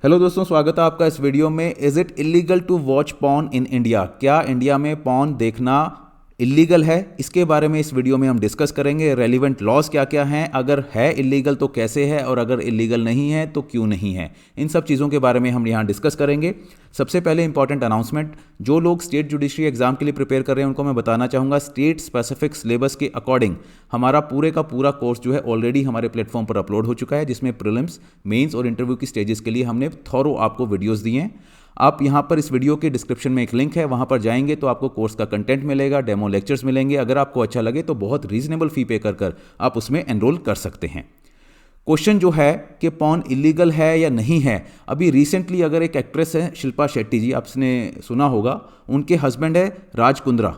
Hello दोस्तों, स्वागत है आपका इस वीडियो में। Is it illegal to watch porn in India? क्या इंडिया में पॉर्न देखना इलीगल है? इसके बारे में इस वीडियो में हम डिस्कस करेंगे। रेलिवेंट लॉज क्या क्या हैं, अगर है इलीगल तो कैसे है, और अगर इलीगल नहीं है तो क्यों नहीं है। इन सब चीज़ों के बारे में हम यहाँ डिस्कस करेंगे। सबसे पहले इंपॉर्टेंट अनाउंसमेंट, जो लोग स्टेट जुडिशरी एग्जाम के लिए प्रिपेयर कर रहे हैं उनको मैं बताना चाहूँगा, स्टेट स्पेसिफिक सिलेबस के अकॉर्डिंग हमारा पूरे का पूरा कोर्स जो है ऑलरेडी हमारे प्लेटफॉर्म पर अपलोड हो चुका है, जिसमें प्रीलिम्स, मेंस और इंटरव्यू की स्टेजेस के लिए हमने थॉरो आपको वीडियोस दिए हैं। आप यहाँ पर इस वीडियो के डिस्क्रिप्शन में एक लिंक है, वहाँ पर जाएंगे तो आपको कोर्स का कंटेंट मिलेगा, डेमो लेक्चर्स मिलेंगे। अगर आपको अच्छा लगे तो बहुत रीजनेबल फी पे कर आप उसमें एनरोल कर सकते हैं। क्वेश्चन जो है कि पॉर्न इलीगल है या नहीं है, अभी रिसेंटली अगर एक एक्ट्रेस है शिल्पा शेट्टी जी, आपने सुना होगा, उनके हस्बैंड है राज कुंद्रा,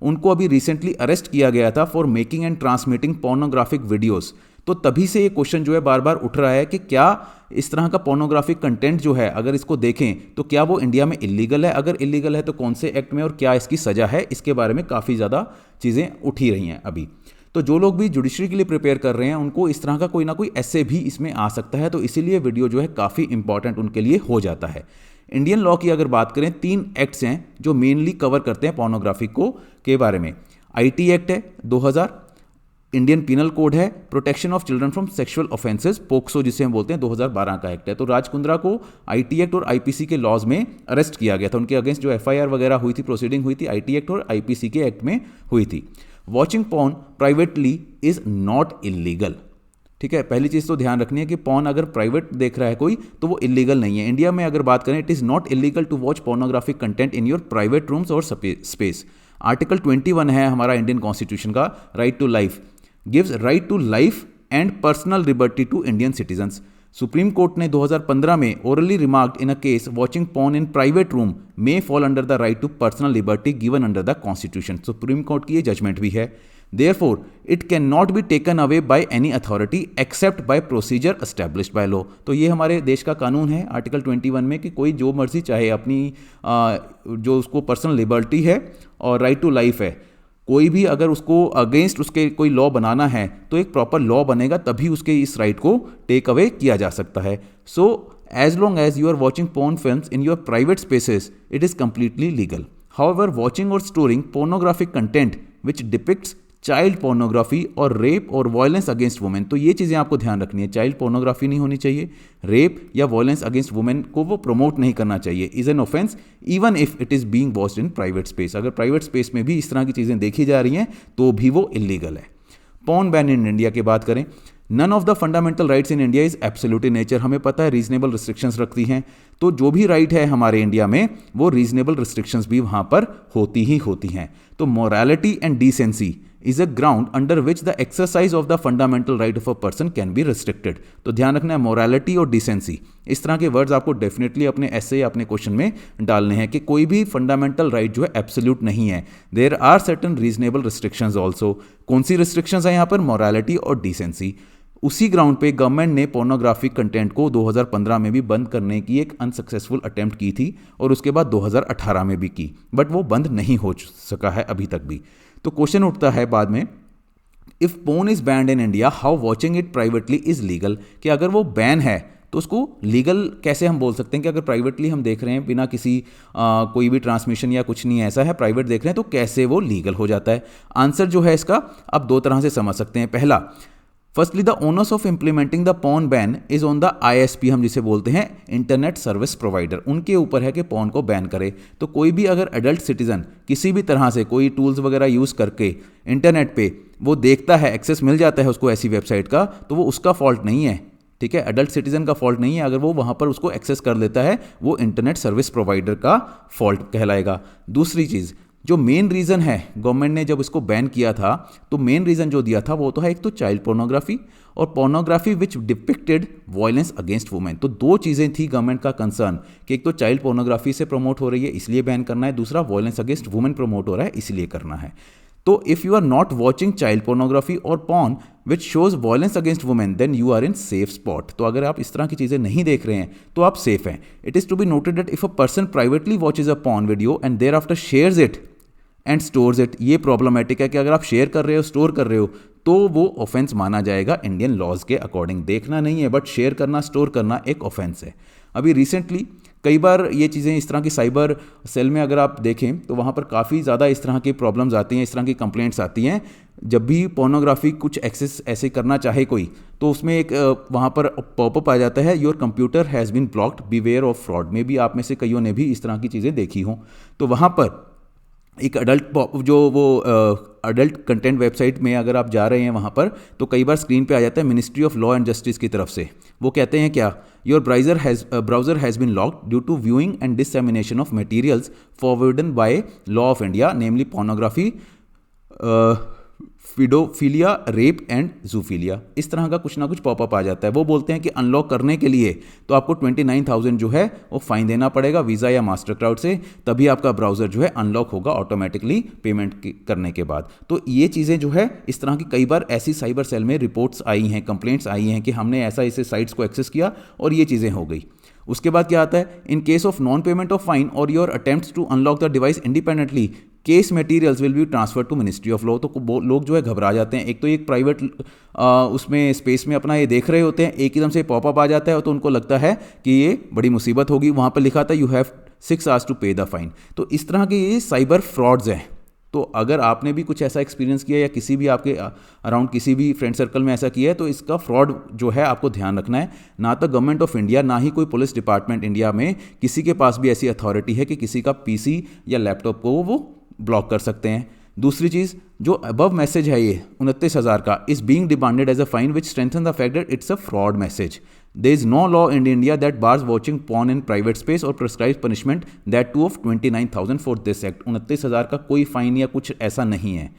उनको अभी रिसेंटली अरेस्ट किया गया था for making and transmitting pornographic videos. तो तभी से ये क्वेश्चन जो है बार बार उठ रहा है कि क्या इस तरह का पोर्नोग्राफिक कंटेंट जो है, अगर इसको देखें तो क्या वो इंडिया में इलीगल है? अगर इलीगल है तो कौन से एक्ट में और क्या इसकी सज़ा है? इसके बारे में काफ़ी ज़्यादा चीज़ें उठी रही हैं अभी। तो जो लोग भी जुडिशरी के लिए प्रिपेयर कर रहे हैं उनको इस तरह का कोई ना कोई ऐसे भी इसमें आ सकता है, तो इसीलिए वीडियो जो है काफ़ी इंपॉर्टेंट उनके लिए हो जाता है। इंडियन लॉ की अगर बात करें, 3 एक्ट्स हैं जो मेनली कवर करते हैं पोर्नोग्राफी को के बारे में। आईटी एक्ट है 2000, इंडियन पिनल कोड है protection of children from sexual offences, POCSO जिसे हम बोलते हैं, 2012 का एक्ट है। तो राज कुंद्रा को आईटी एक्ट और आईपीसी के लॉज में अरेस्ट किया गया था। उनके अगेंस्ट जो एफआईआर वगैरह हुई थी, प्रोसीडिंग हुई थी, आईटी एक्ट और आईपीसी के एक्ट में हुई थी। Watching porn privately is not illegal. ठीक है, पहली चीज़ तो ध्यान रखनी है कि पॉर्न अगर प्राइवेट देख रहा है कोई तो वो इलीगल नहीं है। इंडिया में अगर बात करें, it is not illegal to watch pornographic content in your private rooms और स्पेस। आर्टिकल 21 है हमारा इंडियन कॉन्स्टिट्यूशन का, right to life, gives right to life and personal liberty to Indian citizens. Supreme Court ने 2015 में orally remarked in a case watching porn in private room may fall under the right to personal liberty given under the constitution. Supreme Court की ये judgement भी है। Therefore, it cannot be taken away by any authority except by procedure established by law। तो ये हमारे देश का कानून है आर्टिकल 21 में कि कोई जो मर्जी चाहे अपनी जो उसको पर्सनल लिबर्टी है और राइट टू लाइफ है, कोई भी अगर उसको अगेंस्ट उसके कोई लॉ बनाना है तो एक प्रॉपर लॉ बनेगा, तभी उसके इस राइट को टेक अवे किया जा सकता है। So as long as you are watching porn films in your private spaces, it is completely legal. However, watching और storing pornographic content which depicts child pornography और रेप और वायलेंस अगेंस्ट वुमेन, तो ये चीज़ें आपको ध्यान रखनी है। चाइल्ड पोर्नोग्राफी नहीं होनी चाहिए, रेप या वायलेंस अगेंस्ट वुमेन को वो प्रमोट नहीं करना चाहिए। Is an offence even if it is being watched in private space. अगर प्राइवेट स्पेस में भी इस तरह की चीज़ें देखी जा रही हैं तो भी वो इलीगल है। पॉर्न बैन इन इंडिया की बात करें, none of the fundamental rights in India is absolute in nature. हमें पता है रीजनेबल रिस्ट्रिक्शंस रखती हैं, तो जो भी राइट है हमारे इंडिया में वो रीजनेबल रिस्ट्रिक्शंस भी वहाँ पर होती ही होती हैं। तो morality and decency is a ground under which the exercise of the fundamental right of a person can be restricted। तो ध्यान रखना है, मोरालिटी और डिसेंसी, इस तरह के वर्ड्स आपको डेफिनेटली अपने ऐसे या अपने क्वेश्चन में डालने हैं कि कोई भी फंडामेंटल राइट जो है एब्सोल्यूट नहीं है। There are certain reasonable restrictions also. कौन सी रिस्ट्रिक्शंस है यहाँ पर? मोरालिटी और डिसेंसी। उसी ग्राउंड पे गवर्नमेंट ने पोर्नोग्राफिक कंटेंट को 2015 में भी बंद करने की एक अनसक्सेसफुल अटेम्प्ट की थी और उसके बाद 2018 में भी की, बट वो बंद नहीं हो सका है अभी तक भी। तो क्वेश्चन उठता है बाद में, if porn is band in India, how watching it privately is legal? कि अगर वो बैन है तो उसको लीगल कैसे हम बोल सकते हैं कि अगर प्राइवेटली हम देख रहे हैं बिना किसी कोई भी ट्रांसमिशन या कुछ नहीं ऐसा है, प्राइवेट देख रहे हैं, तो कैसे वो लीगल हो जाता है? आंसर जो है इसका आप 2 तरह से समझ सकते हैं। पहला, firstly the owners of implementing the porn ban is on the ISP, हम जिसे बोलते हैं इंटरनेट सर्विस प्रोवाइडर, उनके ऊपर है कि पॉर्न को बैन करे। तो कोई भी अगर एडल्ट सिटीजन किसी भी तरह से कोई टूल्स वगैरह यूज़ करके इंटरनेट पे वो देखता है, एक्सेस मिल जाता है उसको ऐसी वेबसाइट का, तो वो उसका फॉल्ट नहीं है। ठीक है, एडल्ट सिटीजन का फॉल्ट नहीं है। अगर वो वहाँ पर उसको एक्सेस कर लेता है, वो इंटरनेट सर्विस प्रोवाइडर का फॉल्ट कहलाएगा। दूसरी चीज़, जो मेन रीज़न है गवर्नमेंट ने जब इसको बैन किया था, तो मेन रीज़न जो दिया था वो तो है एक तो चाइल्ड पोर्नोग्राफी और पोर्नोग्राफी विच डिपिक्टेड वायलेंस अगेंस्ट वुमेन। तो 2 चीज़ें थी गवर्नमेंट का कंसर्न कि एक तो चाइल्ड पोर्नोग्राफी से प्रमोट हो रही है इसलिए बैन करना है, दूसरा वायलेंस अगेंस्ट वुमेन प्रमोट हो रहा है इसलिए करना है। तो if you are not watching child pornography और porn which shows violence against women, then you are in safe spot. तो अगर आप इस तरह की चीज़ें नहीं देख रहे हैं तो आप सेफ हैं। It is to be noted that if a person privately watches a porn video and thereafter shares it and stores it, ये प्रॉब्लमेटिक है कि अगर आप शेयर कर रहे हो, स्टोर कर रहे हो, तो वो ऑफेंस माना जाएगा इंडियन लॉज के अकॉर्डिंग। देखना नहीं है बट शेयर करना, स्टोर करना एक ऑफेंस है। अभी रिसेंटली कई बार ये चीज़ें इस तरह की साइबर सेल में अगर आप देखें तो वहाँ पर काफ़ी ज़्यादा इस तरह की प्रॉब्लम्स आती हैं, इस तरह की कंप्लेंट्स आती हैं। जब भी पोर्नोग्राफी कुछ एक्सेस ऐसे करना चाहे कोई, तो उसमें एक वहाँ पर पॉपअप आ जाता है, your computer has been blocked, beware of fraud. में भी आप में से कईयों ने भी इस तरह की चीज़ें देखी हों। तो वहाँ पर एक अडल्ट कंटेंट वेबसाइट में अगर आप जा रहे हैं वहाँ पर, तो कई बार स्क्रीन पे आ जाता है ministry of law and justice की तरफ से। वो कहते हैं क्या, your browser has been locked due to viewing and dissemination of materials forbidden by law of India, namely pornography, paedophilia, rape and zoophilia. इस तरह का कुछ ना कुछ पॉपअप आ जाता है। वो बोलते हैं कि अनलॉक करने के लिए तो आपको 29,000 जो है वो फाइन देना पड़ेगा वीज़ा या मास्टर कार्ड से, तभी आपका ब्राउज़र जो है अनलॉक होगा ऑटोमेटिकली पेमेंट करने के बाद। तो ये चीज़ें जो है इस तरह की कई बार ऐसी साइबर सेल में रिपोर्ट्स आई हैं, कंप्लेंट्स आई हैं कि हमने ऐसा ऐसे साइट्स को एक्सेस किया और ये चीज़ें हो गई। उसके बाद क्या आता है, in case of non payment of fine और your attempts to unlock the device independently, case materials will be transfer to ministry of law. तो लोग जो है घबरा जाते हैं। एक तो एक प्राइवेट उसमें स्पेस में अपना ये देख रहे होते हैं, एकदम से पॉपअप आ जाता है तो उनको लगता है कि ये बड़ी मुसीबत होगी। वहाँ पर लिखा था यू हैव 6 आवर्स टू पे द फाइन। तो इस तरह के ये साइबर फ्रॉड्स हैं। तो अगर आपने भी कुछ ऐसा एक्सपीरियंस किया या किसी भी आपके अराउंड किसी भी फ्रेंड सर्कल में ऐसा किया है, तो इसका फ्रॉड जो है आपको ध्यान रखना है। ना तो गवर्नमेंट ऑफ इंडिया, ना ही कोई पुलिस डिपार्टमेंट इंडिया में किसी के पास भी ऐसी अथॉरिटी है कि किसी का पीसी या लैपटॉप को वो ब्लॉक कर सकते हैं। दूसरी चीज़, जो अबव मैसेज है ये 29,000 का, is being demanded as a fine which strengthen the fact that it's a fraud message. There is no law in India that bars watching porn in private space or prescribes punishment that too of 29,000 for this act। 29,000 का कोई fine या कुछ ऐसा नहीं है।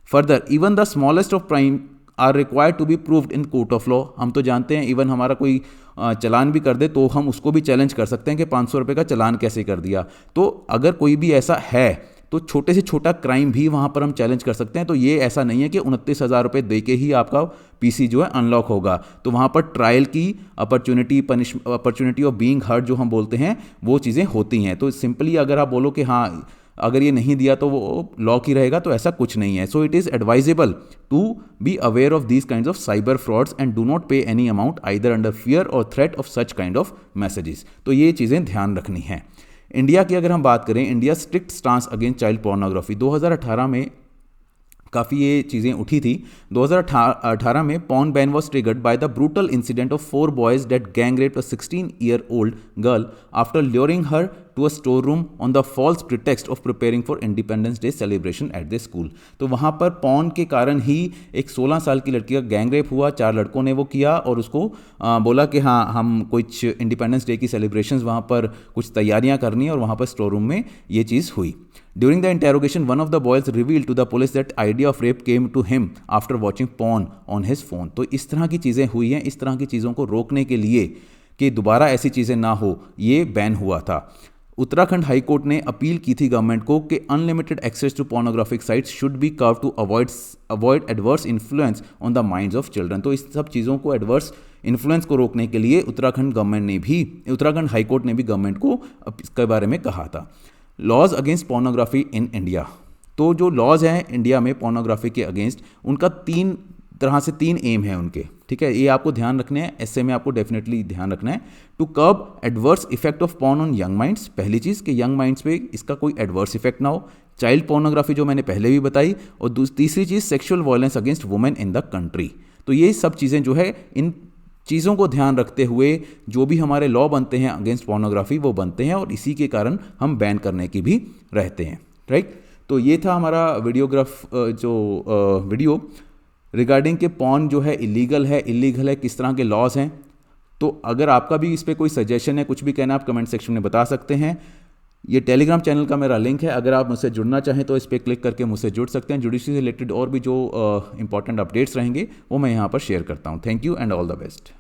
Further, even the smallest of crime are required to be proved in court of law. हम तो जानते हैं इवन हमारा कोई चलान भी कर दे तो हम उसको भी चैलेंज कर सकते हैं कि 500 रुपये का चलान कैसे कर दिया। तो अगर कोई भी ऐसा है तो छोटे से छोटा क्राइम भी वहाँ पर हम चैलेंज कर सकते हैं। तो ये ऐसा नहीं है कि 29,000 रुपये दे के ही आपका पीसी जो है अनलॉक होगा। तो वहाँ पर ट्रायल की अपॉर्चुनिटी ऑफ बीइंग हर्ड जो हम बोलते हैं वो चीज़ें होती हैं। तो सिंपली अगर आप बोलो कि हाँ अगर ये नहीं दिया तो वो लॉक ही रहेगा, तो ऐसा कुछ नहीं है। So it is advisable to be aware of these kind of cyber frauds and do not pay any amount either under fear or threat of such kind of messages. तो ये चीज़ें ध्यान रखनी है। इंडिया की अगर हम बात करें, India strict stance against child pornography. 2018 में काफ़ी ये चीज़ें उठी थी। 2018 में porn ban was triggered by the brutal incident of 4 boys that gang raped a 16-year-old girl after luring her to a store room on the false pretext of preparing for Independence Day celebration at the school. तो वहाँ पर porn के कारण ही एक 16 साल की लड़की का गैंग रेप हुआ। 4 लड़कों ने वो किया और उसको बोला कि हाँ हम कुछ इंडिपेंडेंस डे की सेलिब्रेशंस वहाँ पर कुछ तैयारियाँ करनी है, और वहाँ पर स्टोर रूम में ये चीज़ हुई। During the interrogation, one of the boys revealed to the police that idea of rape came to him after watching porn on his phone। तो इस तरह की चीज़ें हुई हैं। इस तरह की चीज़ों को रोकने के लिए कि दोबारा ऐसी चीज़ें ना हो, ये बैन हुआ था। उत्तराखंड हाई कोर्ट ने अपील की थी गवर्नमेंट को कि unlimited access to pornographic sites should be curb to avoid adverse influence on the minds of children. तो इस सब चीज़ों को एडवर्स इन्फ्लुएंस को रोकने के लिए उत्तराखंड हाई कोर्ट ने भी गवर्नमेंट को इसके बारे में कहा था। Laws against pornography in India. तो जो लॉज हैं इंडिया में पोर्नोग्राफी के अगेंस्ट, उनका 3 एम है उनके, ठीक है। ये आपको ध्यान रखने हैं, ऐसे में आपको डेफिनेटली ध्यान रखना है। To curb adverse effect of porn on young minds, पहली चीज़ कि यंग माइंड्स पे इसका कोई एडवर्स इफेक्ट ना हो। चाइल्ड पोर्नोग्राफी जो मैंने पहले भी बताई, और तीसरी चीज़ sexual violence against women in the country. तो ये सब चीज़ें जो है, इन चीज़ों को ध्यान रखते हुए जो भी हमारे लॉ बनते हैं अगेंस्ट पोर्नोग्राफी वो बनते हैं, और इसी के कारण हम बैन करने की भी रहते हैं, राइट। तो ये था हमारा वीडियो रिगार्डिंग के पॉर्न जो है इलीगल है, किस तरह के लॉज हैं। तो अगर आपका भी इस पर कोई सजेशन है, कुछ भी कहना, आप कमेंट सेक्शन में बता सकते हैं। ये टेलीग्राम चैनल का मेरा लिंक है, अगर आप मुझसे जुड़ना चाहें तो इस पर क्लिक करके मुझसे जुड़ सकते हैं। जुडिशरी से रिलेटेड और भी जो इंपॉर्टेंट अपडेट्स रहेंगे वो मैं यहाँ पर शेयर करता हूँ। Thank you and all the best.